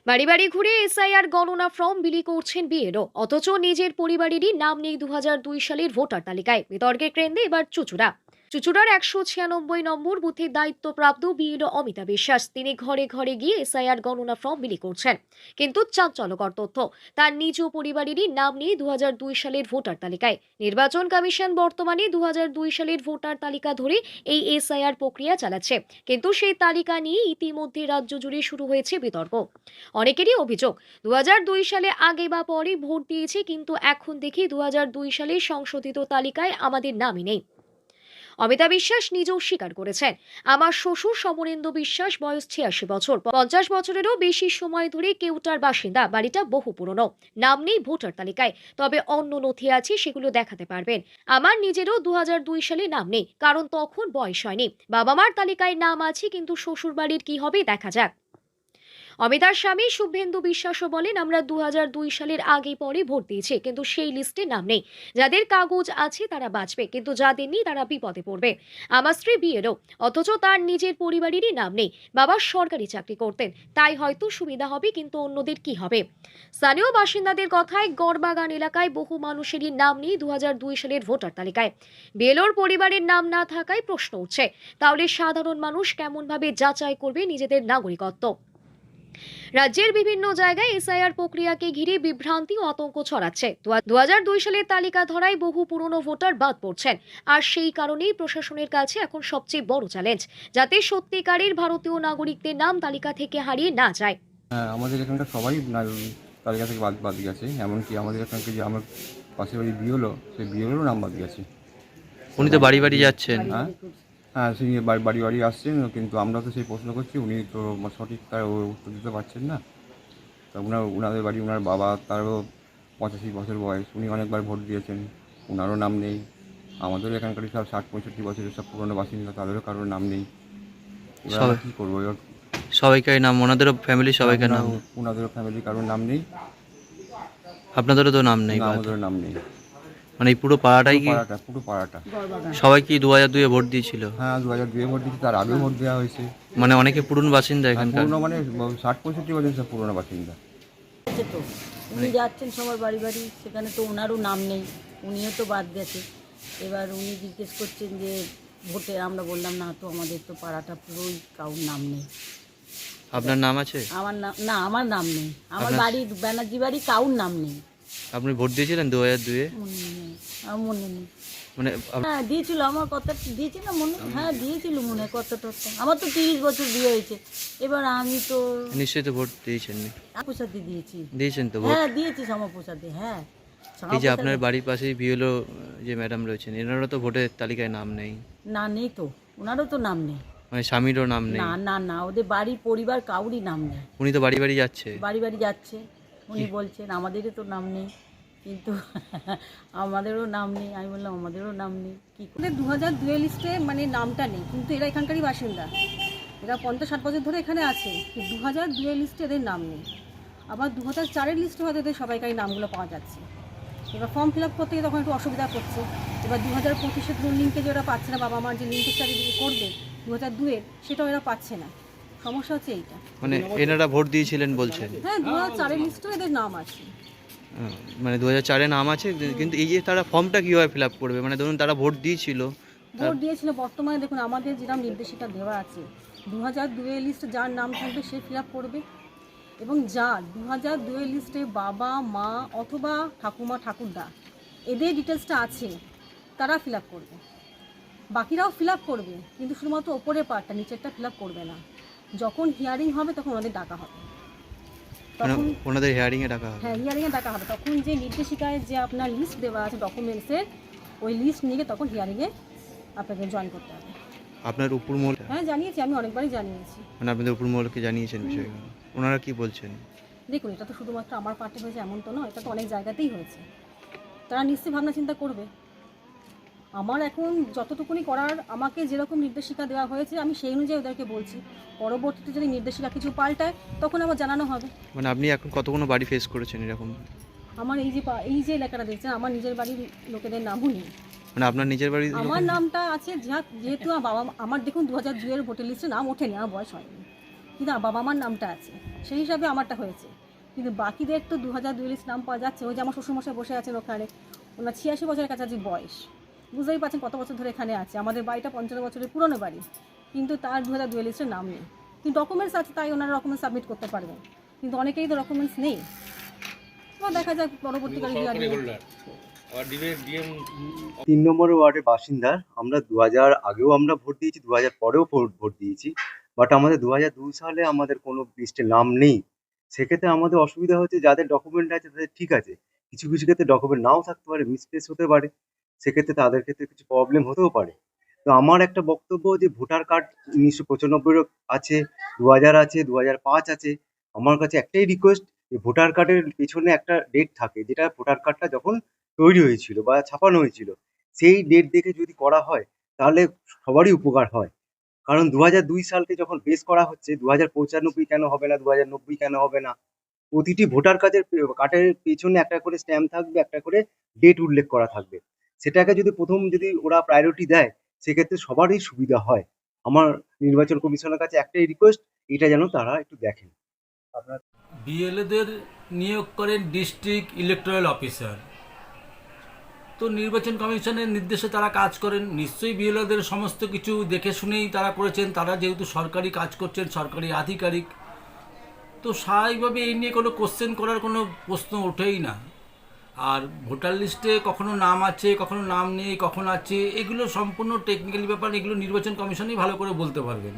বাড়ি বাড়ি ঘুরে এসআইআর গণনা ফর্ম বিলি করছেন বিএলও, অথচ নিজের পরিবারেরই নাম নেই 2002 সালের ভোটার তালিকায়। বিতর্কের কেন্দ্রে এবার চুচুড়ার 196 নম্বর বুথের দায়িত্বপ্রাপ্ত বিএলও অমিতা বিশ্বাস তিনি ঘরে ঘরে গিয়ে এসআইআর গণনা ফর্ম বিলি করছেন। কিন্তু চাঞ্চল্যকর তথ্য, তার নিজ পরিবারেরই নাম নেই 2002 সালের ভোটার তালিকায়। নির্বাচন কমিশন বর্তমানে 2002 সালের ভোটার তালিকা ধরে এই এসআইআর প্রক্রিয়া চালাচ্ছে, কিন্তু সেই তালিকা নিয়ে ইতিমধ্যে রাজ্য জুড়ে শুরু হয়েছে বিতর্ক। অনেকেরই অভিযোগ, 2002 সালে আগে বা পরে ভোট দিয়েছে, কিন্তু এখন দেখি 2002 সালের সংশোধিত তালিকায় আমাদের নামই নেই। অমিতা বিশ্বাস নিজেও স্বীকার করেছেন, আমার শ্বশুর সমরেন্দ্র বিশ্বাস, বয়স 86 বছর, 50 বছরেরও বেশি সময় ধরে কেউটার বাসিন্দা। বাড়িটা বহু পুরনো, নাম নেই ভোটার তালিকায়, তবে অন্য নথি আছে, সেগুলো দেখাতে পারবেন। আমার নিজেরও 2002 সালে নাম নেই, কারণ তখন বয়স হয়নি। বাবা মার তালিকায় নাম আছে, কিন্তু শ্বশুর বাড়ির কি হবে দেখা যাক। অমিতার স্বামী শুভেন্দু বিশ্বাসও বলেন, আমরা 2002 সালের আগে পরে ভোট দিয়েছি, কিন্তু সেই লিস্টে নাম নেই। যাদের কাগজ আছে তারা বাঁচবে, কিন্তু যাদের নেই তারা বিপদে পড়বে। আমার স্ত্রী বিয়েরও, অথচ তার নিজের পরিবারেরই নাম নেই। বাবা সরকারি চাকরি করতেন, তাই হয়তো সুবিধা হবে, কিন্তু অন্যদের কি হবে? স্থানীয় বাসিন্দাদের কথায় গড়বাগান এলাকায় বহু মানুষেরই নাম নেই 2002 সালের ভোটার তালিকায়। বিএলওর পরিবারের নাম না থাকায় প্রশ্ন উঠছে, তাহলে সাধারণ মানুষ কেমনভাবে যাচাই করবে নিজেদের নাগরিকত্ব? রাজ্যের বিভিন্ন জায়গায় এসআইআর প্রক্রিয়াকে ঘিরে বিভ্রান্তি ও আতঙ্ক ছড়াচ্ছে। 2002 সালের তালিকা ধরায় বহু পুরনো ভোটার বাদ পড়ছেন, আর সেই কারণেই প্রশাসনের কাছে এখন সবচেয়ে বড় চ্যালেঞ্জ, যাতে সত্যিকারের ভারতীয় নাগরিকদের নাম তালিকা থেকে হারিয়ে না যায়। হ্যাঁ, আমাদের এখানকার সবাই তালিকা থেকে বাদ গেছে। এমনকি আমাদের এখানকার যে আমার পাশের বাড়ি বিয়েলো, সেই বিয়েলোরও নাম বাদ গেছে। উনি তো বাড়ি বাড়ি যাচ্ছেন। হ্যাঁ হ্যাঁ, সেই বাড়ি বাড়ি আসছেন, কিন্তু আমরা তো সেই প্রশ্ন করছি, উনি তো সঠিক তার উত্তর দিতে পারছেন না। তা ওনাদের বাড়ি, ওনার বাবা, তারও 85 বছর বয়স, উনি অনেকবার ভোট দিয়েছেন, ওনারও নাম নেই। আমাদেরও এখানকার সব 60-65 বছরের সব পুরনো বাসিন্দা, তাদেরও কারোর নাম নেই। এবার আমরা কী করবো? এবার সবাইকার নাম, ওনাদেরও ফ্যামিলি সবাইকার নাম, ওনাদেরও ফ্যামিলি কারোর নাম নেই, আপনাদেরও তো নাম নেই। আমাদেরও নাম নেই। মানে এই পুরো পাড়াটাই কি? পুরো পাড়াটা। সবাই কি 2002-এ ভোট দিয়েছিল? হ্যাঁ, 2002-এ ভোট দিয়েছি, তার আগেও ভোট দেওয়া হয়েছে। মানে অনেকে পুরনো বাসিন্দা এখানকার। পুরনো মানে 60-65 বছর সব পুরনো বাসিন্দা। তো উনি যাচ্ছেন সবার বাড়ি বাড়ি, সেখানে তো ওনারও নাম নেই, উনিও তো বাদ গেছে। এবার উনি জিজ্ঞেস করছেন যে ভোটে, আমরা বললাম না তো, আমাদের তো পাড়াটা পুরোই কারোর নাম নেই। আপনার নাম আছে? আমার নাম না, আমার নাম নেই। আমার বাড়ি ব্যানার্জি বাড়ি, কারোর নাম নেই। আপনি ভোট দিয়েছিলেন 2002-এ? মনে নেই, আমার মনে নেই। মানে হ্যাঁ দিয়েছিল, আমার কথা দিয়েছি না মনে, হ্যাঁ দিয়েছিল মনে হয় কত টত। আমার তো 30 বছর বিয়ে হয়েছে, এবার আমি তো নিশ্চয়ই তো ভোট দিয়েছেন। প্রসাদে দিয়েছি। দিয়েছেন তো ভোট? হ্যাঁ দিয়েছি শ্যামাপ্রসাদে, হ্যাঁ। এই যে আপনার বাড়ির পাশেই বিএলও যে ম্যাডাম রয়েছেন, এনারও তো ভোটের তালিকায় নাম নেই। না নেই তো, ওনারও তো নাম নেই। মানে স্বামীরও নাম নেই? না না না, ওদের বাড়ি পরিবার কাউরই নাম নেই। উনি তো বাড়ি বাড়ি যাচ্ছে। বাড়ি বাড়ি যাচ্ছে, উনি বলছেন আমাদেরও তো নাম নেই, কিন্তু আমাদেরও নাম নেই। আমি বললাম আমাদেরও নাম নেই, কী করে? 2002 লিস্টে মানে নামটা নেই, কিন্তু এরা এখানকারই বাসিন্দা। এরা 50-60 বছর ধরে এখানে আছে, 2002 লিস্টে এদের নাম নেই। আবার 2004-এর লিস্টে হয়তো এদের সবাইকারই নামগুলো পাওয়া যাচ্ছে। এবার ফর্ম ফিল আপ করতে গিয়ে তখন একটু অসুবিধা করছে। এবার 2025-এর ধরুন লিঙ্কে যে ওরা পাচ্ছে না, বাবা মার যে লিঙ্কের সাথে করবে 2002-এর, সেটাও এরা পাচ্ছে না। সমস্যা হচ্ছে এইটা। মানে এনারা ভোট দিয়েছিলেন বলছেন? হ্যাঁ, 2004-এর লিস্টেও এদের নাম আছে। মানে 2004-এ নাম আছে, কিন্তু এই যে তারা ফর্মটা কীভাবে ফিল আপ করবে? মানে ধরুন তারা ভোট দিয়েছিল, বর্তমানে দেখুন আমাদের যেরকম নির্দেশিকা দেওয়া আছে, 2002 লিস্টে যার নাম থাকবে সে ফিল আপ করবে, এবং যার 2002 লিস্টে বাবা মা অথবা ঠাকুমা ঠাকুরদা এদের ডিটেলসটা আছে তারা ফিল আপ করবে। বাকিরাও ফিল আপ করবে, কিন্তু শুধুমাত্র ওপরের পার্টটা, নিচেরটা ফিল আপ করবে না। যখন হিয়ারিং হবে তখন ওনাদের ডাকা হবে, তখন ওনাদের হিয়ারিংয়ে ডাকা হবে। হ্যাঁ, হিয়ারিংয়ে ডাকা হবে। তখন যে নির্দেশিকায় যে আপনার লিস্ট দেওয়া আছে ডকুমেন্টসের, ওই লিস্ট নিয়ে তখন হিয়ারিংয়ে আপনাকে জয়েন করতে হবে। আপনার উপর মহল? হ্যাঁ জানিয়েছি, আমি অনেকবারই জানিয়েছি। মানে আপনাদের উপর মহলকে জানিয়েছেন বিষয়গুলো? ওনারা কি বলছেন? দেখুন, এটা তো শুধুমাত্র আমার পার্টে হয়েছে এমন তো নয়, এটা তো অনেক জায়গাতেই হয়েছে। তারা নিশ্চয়ই ভাবনা চিন্তা করবে। আমার এখন যতটুকুনি করার, আমাকে যেরকম নির্দেশিকা দেওয়া হয়েছে আমি সেই অনুযায়ী ওদেরকে বলছি। পরবর্তীতে যদি নির্দেশিকা কিছু পাল্টায় তখন আবার জানানো হবে। মানে আপনি এখন কতগুলো বাড়ি ফেস করেছেন এরকম? আমার এই যে এলাকাটা দেখছেন, আমার নিজের বাড়ির লোকেদের নামও নেই। মানে আপনার নিজের বাড়ি? আমার নামটা আছে, যেহেতু আমার বাবা, আমার দেখুন 2002-এর ভোটার লিস্টে নাম ওঠেনি, আমার বয়স হয়নি, কিন্তু বাবা মার নামটা আছে। সেই হিসাবে আমারটা হয়েছে। কিন্তু বাকিদের তো 2002 লিস্ট নাম পাওয়া যাচ্ছে। ওই যে আমার শ্বশুরমশাই বসে আছেন ওখানে, ওনার 86 বছরের কাছাকাছি বয়স, বুঝতেই পারছেন কত বছর ধরে এখানে আছে। আমাদের বাড়িটা 55 বছরের পুরনো বাড়ি, কিন্তু তার 2002 লিস্টের নাম নেই। কিন্তু ডকুমেন্টস আছে, তাই ওনারা ডকুমেন্টস সাবমিট করতে পারবেন, কিন্তু অনেকেই তো ডকুমেন্টস নেই। এবার দেখা যাক পরবর্তীকালে কি হয়। 3 নম্বর ওয়ার্ডের বাসিন্দা আমরা। 2000 আগেও আমরা ভোট দিয়েছি, 2000 পরেও ভোট দিয়েছি, বাট আমাদের 2002 সালে আমাদের কোনো লিস্টে নাম নেই। সেক্ষেত্রে আমাদের অসুবিধা হচ্ছে, যাদের ডকুমেন্ট আছে তাদের ঠিক আছে, কিছু কিছু ক্ষেত্রে ডকুমেন্ট নাও থাকতে পারে, মিসপ্লেস হতে পারে, সেক্ষেত্রে তাদের ক্ষেত্রে কিছু প্রবলেম হতেও পারে। তো আমার একটা বক্তব্য যে ভোটার কার্ড 1995 আছে, 2000 আছে, 2005 আছে। আমার কাছে একটাই রিকোয়েস্ট, যে ভোটার কার্ডের পেছনে একটা ডেট থাকে, যেটা ভোটার কার্ডটা যখন তৈরি হয়েছিল বা ছাপানো হয়েছিল, সেই ডেট দেখে যদি করা হয় তাহলে সবারই উপকার হয়। কারণ 2002 সালকে যখন বেস করা হচ্ছে, 2095 কেন হবে না, 2090 কেন হবে না? প্রতিটি ভোটার কার্ডের পেছনে একটা করে স্ট্যাম্প থাকবে, একটা করে ডেট উল্লেখ করা থাকবে। সেটাকে যদি যদি ওরা প্রায়োরিটি দেয়, সেক্ষেত্রে সবারই সুবিধা হয়। আমার নির্বাচন কমিশনের কাছে একটাই রিকোয়েস্ট, এটা যেন তারা একটু দেখেন। বিএলএদের নিয়োগ করেন ডিস্ট্রিক্ট ইলেকটোরাল অফিসার। তো নির্বাচন কমিশনের নির্দেশে তারা কাজ করেন, নিশ্চয়ই বিএলএদের সমস্ত কিছু দেখে শুনেই তারা করেছেন। তারা যেহেতু সরকারি কাজ করছেন, সরকারি আধিকারিক, তো স্বাভাবিকভাবে এই নিয়ে কোনো কোশ্চেন করার কোনো প্রশ্ন ওঠেই না। আর ভোটার লিস্টে কখনো নাম আছে, কখনো নাম নেই, কখন আছে, এগুলো সম্পূর্ণ টেকনিক্যালি ব্যাপার। এগুলো নির্বাচন কমিশনই ভালো করে বলতে পারবেন।